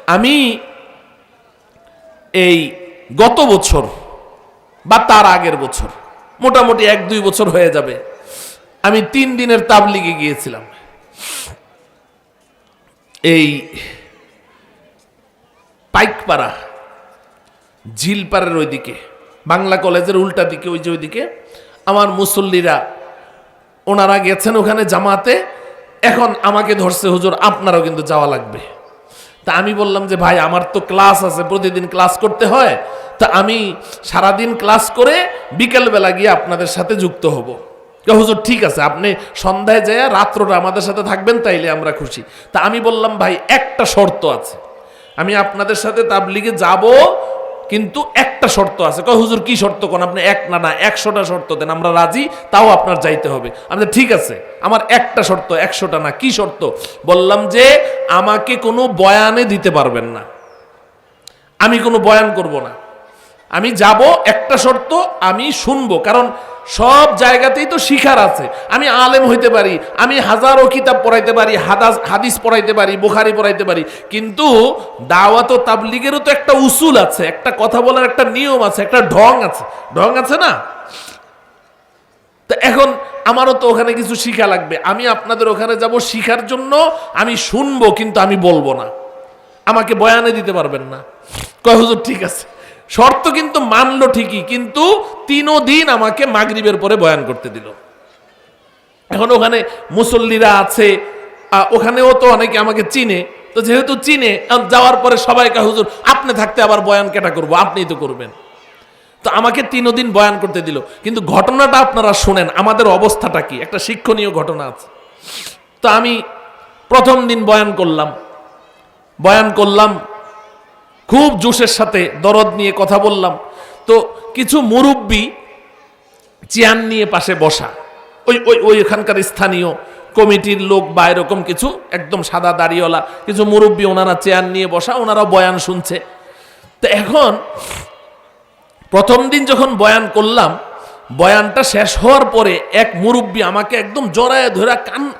আমি এই গত বছর বা তার আগের বছর, মোটামুটি 1-2 বছর হয়ে যাবে, আমি 3 দিনের তাবলিগে গিয়েছিলাম। এই পাইকপাড়া ঝিলপাড়ের ওইদিকে, বাংলা কলেজের উল্টা দিকে, ওই যে ওইদিকে আমার মুসল্লিরা ওনারা গেছেন ওখানে জামাতে। এখন আমাকে ধরছে, হুজুর আপনারও কিন্তু যাওয়া লাগবে। তা আমি বললাম যে ভাই আমার তো ক্লাস আছে, প্রতিদিন ক্লাস করতে হয়, তা আমি সারাদিন ক্লাস করে বিকেলবেলা গিয়ে আপনাদের সাথে যুক্ত হব। হুজুর ঠিক আছে, আপনি সন্ধ্যায় যায় রাত্রটা আমাদের সাথে থাকবেন, তাইলে আমরা খুশি। তা আমি বললাম ভাই একটা শর্ত আছে, আমি আপনাদের সাথে তাবলিগে যাব, কিন্তু একটা শর্ত আছে। হুজুর কি শর্ত কোন? আপনি এক না 100টা শর্ত দেন, আমরা রাজি, তাও আপনার যাইতে হবে। আমি ঠিক আছে, আমার একটা শর্ত, 100টা না। কি শর্ত? বললাম যে আমাকে কোনো বয়ানে দিতে পারবেন না, আমি কোনো বয়ান করব না, আমি যাব, একটা শর্ত আমি শুনবো, কারণ সব জায়গাতেই তো শিখার আছে। আমি আলেম হইতে পারি, আমি হাজারো কিতাব পড়াইতে পারি, হাদিস পড়াইতে পারি, বুখারি পড়াইতে পারি, কিন্তু দাওয়াত ও তাবলিগেরও তো একটা উসুল আছে, একটা কথা বলার একটা নিয়ম আছে, একটা ঢং আছে না? তা এখন আমারও তো ওখানে কিছু শিখা লাগবে, আমি আপনাদের ওখানে যাব শিখার জন্য, আমি শুনবো কিন্তু আমি বলবো না, আমাকে বয়ানে দিতে পারবেন না। কয় হুজুর ঠিক আছে। শর্ত কিন্তু মানলো ঠিকই, কিন্তু 3 দিন আমাকে মাগরিবের পরে বয়ান করতে দিল। এখন ওখানে মুসল্লিরা আছে, ওখানেও তো অনেকে আমাকে চিনে, তো যেহেতু চিনে, যাওয়ার পরে সবাইকে হুজুর আপনি থাকতে আবার বয়ান কেটা করবো, আপনিই তো করবেন। তো আমাকে 3 দিন বয়ান করতে দিল। কিন্তু ঘটনাটা আপনারা শুনেন, আমাদের অবস্থাটা কি, একটা শিক্ষণীয় ঘটনা আছে। তো আমি প্রথম দিন বয়ান করলাম, খুব জোশের সাথে দরদ নিয়ে কথা বললাম। তো কিছু মুরব্বি চেয়ার নিয়ে পাশে বসা, ওই এখানকার স্থানীয় কমিটির লোক বা এরকম কিছু একদম সাদা দাড়িওয়ালা কিছু মুরব্বি, ওনারা চেয়ার নিয়ে বসা, ওনারা বয়ান শুনছে। তো এখন প্রথম দিন যখন বয়ান করলাম, বয়ানটা শেষ হওয়ার পরে এক মুরব্বি আমাকে একদম জড়ায় ধরে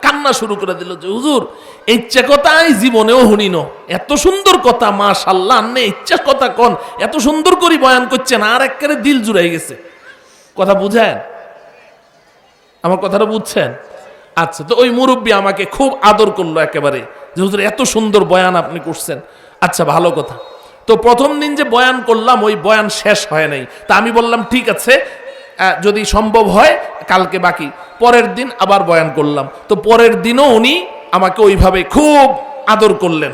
কান্না শুরু করে দিল যে হুজুর ইচ্ছা কথাই জীবনেও শুনিনো, এত সুন্দর কথা, মাশাআল্লাহ, আন্নে ইচ্ছা কথা কন, এত সুন্দর করে বয়ান করছেন, আর একেবারে দিল জুড়াই গেছে। কথা বুঝেন? আমার কথাটা বুঝছেন? আচ্ছা, তো ওই মুরব্বি আমাকে খুব আদর করলো একেবারে, যে হুজুর এত সুন্দর বয়ান আপনি করছেন। আচ্ছা, ভালো কথা। তো প্রথম দিন যে বয়ান করলাম, ওই বয়ান শেষ হয় নাই। তা আমি বললাম ঠিক আছে, যদি সম্ভব হয় কালকে বাকি। পরের দিন আবার বয়ান করলাম। তো পরের দিনও উনি আমাকে ওইভাবে খুব আদর করলেন,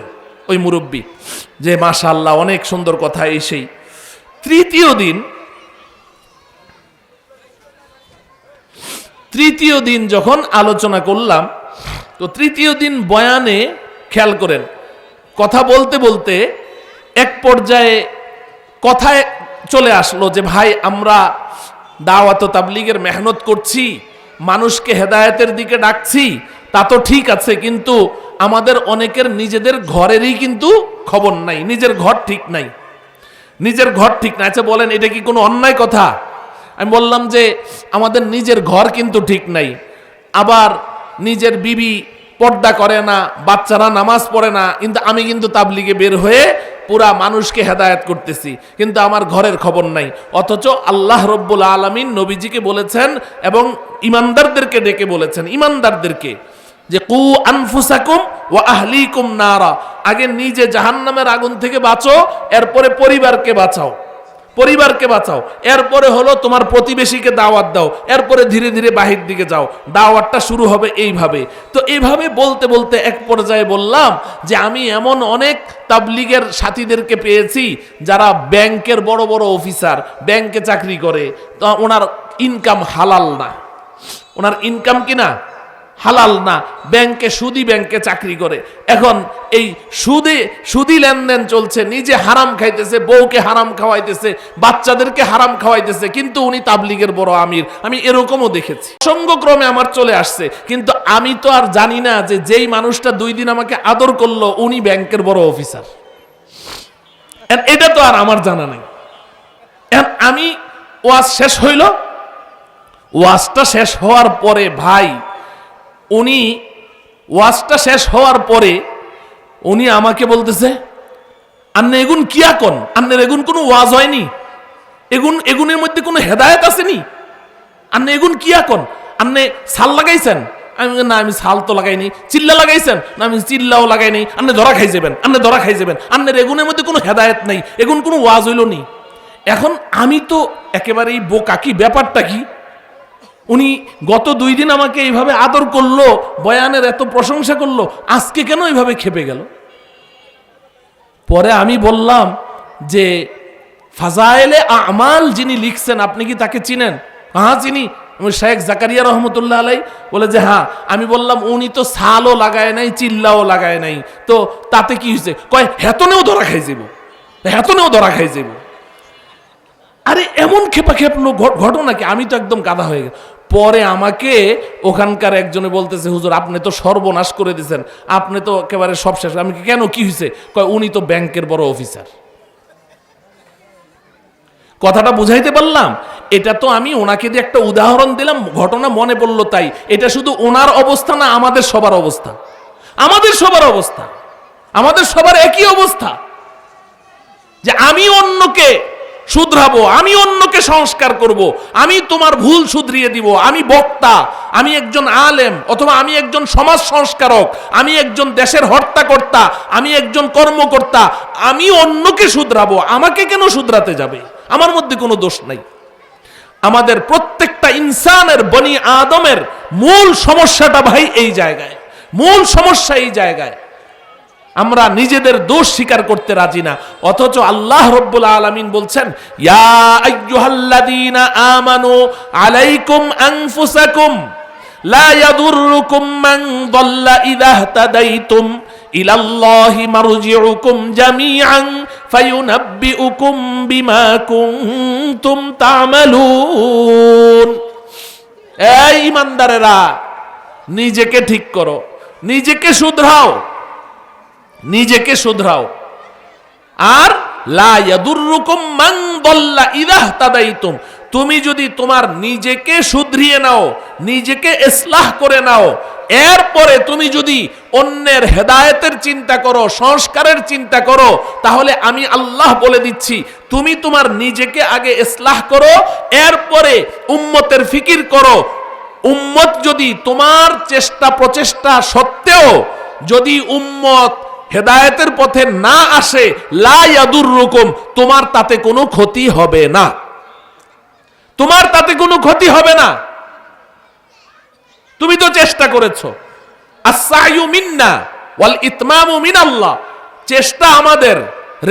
ওই মুরব্বি, যে মাশাআল্লাহ অনেক সুন্দর কথা। এই সেই তৃতীয় দিন যখন আলোচনা করলাম, তো তৃতীয় দিন বয়ানে খেয়াল করেন, কথা বলতে বলতে এক পর্যায়ে কথায় চলে আসলো যে ভাই আমরা দাওয়াত ও তাবলীগের মেহনত করছি, মানুষকে হেদায়েতের দিকে ডাকছি, তা তো ঠিক আছে, কিন্তু আমাদের অনেকের নিজেদের ঘরেরই কিন্তু খবর নাই, নিজের ঘর ঠিক নাই। আচ্ছা বলেন, এটা কি কোনো অন্যায় কথা? আমি বললাম যে আমাদের নিজের ঘর কিন্তু ঠিক নাই, আবার নিজের বিবি পর্দা করে না, বাচ্চারা নামাজ পড়ে না, কিন্তু আমি কিন্তু তাবলিগে বের হয়ে পুরা মানুষকে হেদায়েত করতেছি, কিন্তু আমার ঘরের খবর নাই। অথচ আল্লাহ রব্বুল আলামিন নবীজিকে বলেছেন এবং ইমানদারদেরকে ডেকে বলেছেন, ইমানদারদেরকে, যে কু আনফুসাকুম ওয়া আহলিকুম নারা, আগে নিজে জাহান্নামের আগুন থেকে বাঁচো, এরপরে পরিবারকে বাঁচাও, এরপরে হলো তোমার প্রতিবেশীকে দাওয়াত দাও, এরপরে ধীরে ধীরে বাহির দিকে যাও। দাওয়াতটা শুরু হবে এইভাবে। তো এইভাবে বলতে বলতে এক পর্যায়ে বললাম যে আমি এমন অনেক তাবলীগের সাথীদেরকে পেয়েছি যারা ব্যাংকের বড় বড় অফিসার, ব্যাংকে চাকরি করে, তো ওনার ইনকাম হালাল না, ওনার ইনকাম কিনা হালাল না, ব্যাংকে চাকরি করে। এখন এই সুদি লেনদেন চলছে, নিজে হারাম খাইতেছে, বউকে হারাম খাওয়াইতেছে, বাচ্চাদেরকে হারাম খাওয়াইতেছে, কিন্তু উনি তাবলীগের বড় আমির। আমি এরকমও দেখেছি, সঙ্গক্রমে আমার চলে আসছে। কিন্তু আমি তো আর জানি না যে যেই মানুষটা 2 দিন আমাকে আদর করলো উনি ব্যাংকের বড় অফিসার, এটা তো আর আমার জানা নেই। আমি ওয়াজ শেষ হইল, ওয়াজটা শেষ হওয়ার পরে ভাই, উনি ওয়াজটা শেষ হওয়ার পরে উনি আমাকে বলতেছে আন্নে এগুন কিয়া কন, আন্নের এগুন কোনো ওয়াজ হয়নি, এগুনের মধ্যে কোনো হেদায়েত আসেনি, আন্নে এগুন কিয়া কন, আন্নে সাল লাগাইছেন, আমি না আমি সাল তো লাগাইনি। চিল্লা লাগাইছেন, না আমি চিল্লাও লাগাইনি। আন্নে ধরা খাই যাবেন, আন্নে ধরা খাই যাবেন, আন্নের এগুনের মধ্যে কোনো হেদায়েত নাই, এগুন কোনো ওয়াজ হইল নি। এখন আমি তো একেবারেই বোকা, কি ব্যাপারটা কি? উনি গত 2 দিন আমাকে এইভাবে আদর করলো, বয়ানের এত প্রশংসা করলো, আজকে কেন এইভাবে খেপে গেল? পরে আমি বললাম যে ফাজায়েলে আমাল যিনি লিখছেন আপনি কি তাকে চিনেন? হ্যাঁ চিনি। শেখ জাকারিয়া রহমতুল্লাহ আলাই বলে যে হ্যাঁ। আমি বললাম উনি তো সালও লাগায় নাই, চিল্লাও লাগায় নাই, তো তাতে কি হয়েছে? কয় হেতনেও ধরা খাই যাব, হেতনেও ধরা খাই যাব। আরে এমন খেপা খেপলো ঘটনা কি? আমি তো একদম গাধা হয়ে গেল। পরে আমাকে ওখানকার একজনে বলতেছে, হুজুর আপনি তো সর্বনাশ করে দিয়েছেন, আপনি তো একেবারে সব শেষ। আমি কেন, কি হয়েছে? কয় উনি তো ব্যাংকের বড় অফিসার। কথাটা বুঝাইতে পারলাম? এটা তো আমি ওনাকে দিয়ে একটা উদাহরণ দিলাম, ঘটনা মনে পড়লো তাই। এটা শুধু ওনার অবস্থা না, আমাদের সবার অবস্থা, আমাদের সবার অবস্থা, আমাদের সবার একই অবস্থা, যে আমি অন্যকে শুধরাবো, আমি অন্যকে সংস্কার করব, আমি তোমার ভুল শুধরিয়ে দিব, আমি বক্তা, আমি একজন আলেম, অথবা আমি একজন সমাজ সংস্কারক, আমি একজন দেশের হর্তাকর্তা, আমি একজন কর্মকর্তা, আমি অন্যকে শুধরাবো, আমাকে কেন শুধরাতে যাবে? আমার মধ্যে কোনো দোষ নাই। আমাদের প্রত্যেকটা ইনসানের, বনি আদমের মূল সমস্যাটা ভাই এই জায়গায়, মূল সমস্যা এই জায়গায়। আমরা নিজেদের দোষ স্বীকার করতে রাজি না, অথচ আল্লাহ রাব্বুল আলামিন বলছেন ইয়া আইয়ুহাল্লাযীনা আমানু আলাইকুম আনফুসাকুম লা ইয়াদুররুকুম মান দাল্লা ইযা ইহতাদাইতুম ইলাল্লাহি মারজিউকুম জামিআন ফায়ুনাব্বিউকুম বিমা কুনতুম তা'মালুন। এই ঈমানদারেরা, নিজেকে ঠিক করো, নিজেকে শুধরাও, নিজেকে শুধরাও। আর লা ইয়াদুররুকুম মান দাল্লা ইযা ইহতাদাইতুম, তুমি যদি তোমার নিজেকে শুধরিয়ে নাও, নিজেকে ইসলাহ করে নাও, এরপরে তুমি যদি অন্যের হেদায়েতের চিন্তা করো, সংস্কারের চিন্তা করো, তাহলে আমি আল্লাহ বলে দিচ্ছি তুমি তোমার নিজেকে আগে ইসলাহ করো, এরপরে উম্মতের ফিকির করো। উম্মত যদি তোমার চেষ্টা প্রচেষ্টা সত্ত্বেও যদি উম্মত হেদায়েতের পথে না আসে, লা ইয়াদুররুকুম, তোমার তাতে কোনো ক্ষতি হবে না, তোমার তাতে কোনো ক্ষতি হবে না। তুমি তো চেষ্টা করেছো। আস-সায়ু মিন্না ওয়াল ইতমামু মিনাল্লাহ, চেষ্টা আমাদের,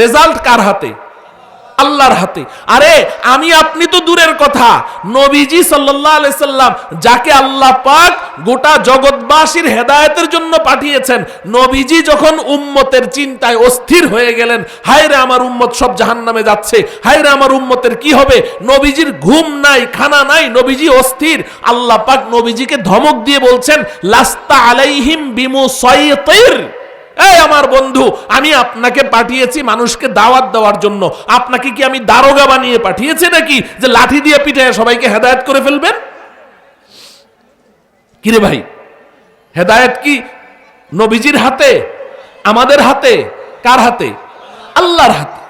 রেজাল্ট কার হাতে? আল্লাহর হাতে। আরে আমি আপনি তো দূরের কথা, নবীজি সাল্লাল্লাহু আলাইহি সাল্লাম যাকে আল্লাহ পাক গোটা জগৎবাসীর হেদায়েতের জন্য পাঠিয়েছেন, নবীজি যখন উম্মতের চিন্তায় অস্থির হয়ে গেলেন, হায় রে আমার উম্মত সব জাহান্নামে যাচ্ছে, হায় রে আমার উম্মতের কি হবে, নবীজির ঘুম নাই, খানা নাই, নবীজি অস্থির। আল্লাহ পাক নবীজিকে ধমক দিয়ে বলছেন লাস্তা আলাইহিম বিমুসাইতির, এই আমার বন্ধু, আমি আপনাকে পাঠিয়েছি মানুষকে দাওয়াত দেওয়ার জন্য, আপনাকে কি আমি দারোগা বানিয়ে পাঠিয়েছি নাকি যে লাঠি দিয়ে পিটায় সবাইকে হেদায়েত করে ফেলবেন? কিরে ভাই, হেদায়েত কি নবীজির হাতে, আমাদের হাতে? কার হাতে? আল্লাহর হাতে।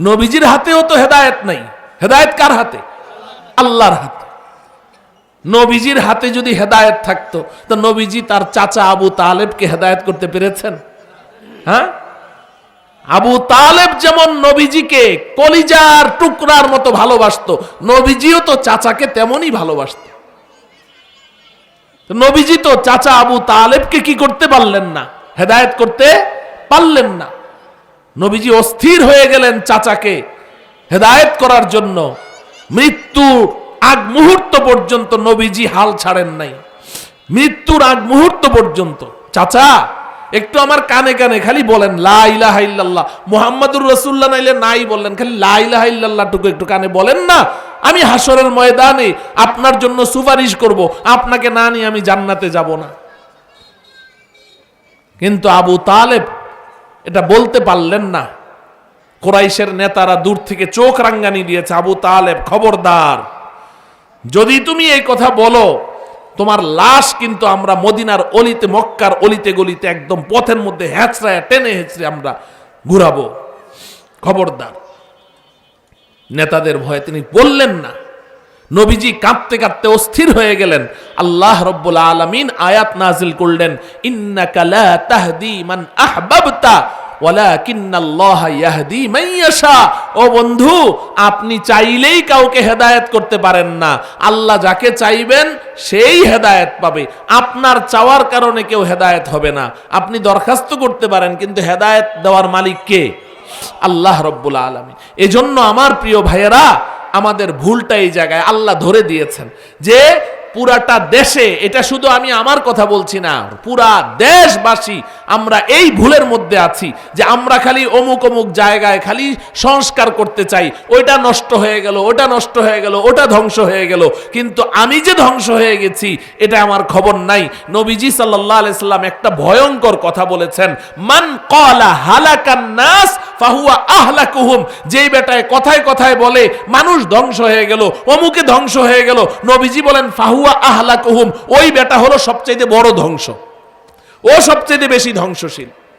নবীজির হাতেও তো হেদায়েত নাই, হেদায়েত কার হাতে? আল্লাহর হাতে। নবীজির হাতে যদি হেদায়েত থাকতো, তো নবীজি তার চাচা আবু তালেবকে হেদায়েত করতে পেরেছেন? হ্যাঁ, আবু তালেব যেমন নবীজিকে কলিজার টুকরার মতো ভালোবাসতো, নবীজিও তো চাচাকে তেমনই ভালোবাসত। নবীজি তো চাচা আবু তালেবকে কি করতে পারলেন না? হেদায়েত করতে পারলেন না। নবীজি অস্থির হয়ে গেলেন চাচাকে হেদায়েত করার জন্য। মৃত্যুর আগ মুহূর্ত পর্যন্ত নবীজি হাল ছাড়েন নাই, মৃত্যুর আগ মুহূর্ত পর্যন্ত। চাচা একটু আমার কানে কানে খালি বলেন লা ইলাহা ইল্লাল্লাহ মুহাম্মাদুর রাসূলুল্লাহ, নাইলে নাই বললেন, খালি লা ইলাহা ইল্লাল্লাহ টুকু একটু কানে বলেন না, আমি হাসরের ময়দানে আপনার জন্য সুপারিশ করব, আপনাকে না নিয়ে আমি জান্নাতে যাব না। কিন্তু আবু তালেব এটা বলতে পারলেন না। কুরাইশের নেতারা দূর থেকে চোখ রাঙ্গানি দিয়েছে, আবু তালেব খবরদার, যদি তুমি এই কথা বলো তোমার লাশ কিন্তু আমরা মদিনার অলিতে, মক্কার অলিতে গলিতে একদম পথের মধ্যে হেঁচড়ায় টেনে হেঁচড়ে আমরা ঘুরাবো। খবরদার। নেতাদের ভয়ে তিনি বললেন না। নবীজি কাঁদতে কাঁদতে অস্থির হয়ে গেলেন। আল্লাহ রব্বুল আলামিন আয়াত নাজিল করলেন, ইন্নাকা লা তাহদি মান আহবাবতা ওয়ালাকিন্নাল্লাহা ইয়াহদি মান ইয়াশা। ও বন্ধু, আপনি চাইলেই কাউকে হেদায়েত করতে পারেন না। আল্লাহ যাকে চাইবেন সেই হেদায়েত পাবে। আপনার চাওয়ার কারণে কেউ হেদায়েত হবে না। আপনি দরখাস্ত করতে পারেন, কিন্তু হেদায়েত দেওয়ার মালিক কে? আল্লাহ রব্বুল আলামিন। এজন্য আমার প্রিয় ভাইয়েরা, আমাদের ভুলটা এই জায়গায় আল্লাহ ধরে দিয়েছেন যে পুরাটা দেশে, এটা শুধু আমি আমার কথা বলছি না, পুরা দেশবাসী আমরা এই ভুলের মধ্যে আছি যে আমরা খালি অমুক অমুক জায়গায় খালি সংস্কার করতে চাই, ওইটা নষ্ট হয়ে গেল, ওটা নষ্ট হয়ে গেল, ওটা ধ্বংস হয়ে গেল, কিন্তু আমি যে ধ্বংস হয়ে গেছি এটা আমার খবর নাই। নবীজি সাল্লাল্লাহু আলাইহি সাল্লাম একটা ভয়ঙ্কর কথা বলেছেন, মান ক্বালা হালাকান নাস ফাহুয়া আহলাকুহুম। যেই বেটায় কথায় কথায় বলে মানুষ ধ্বংস হয়ে গেল, অমুকে ধ্বংস হয়ে গেল, নবীজি বলেন ফাহুয়া আহলাকুহুম, ওই বেটা হলো সবচেয়ে বড় ধ্বংস, ও সবচেয়ে বেশি ধ্বংসশীল।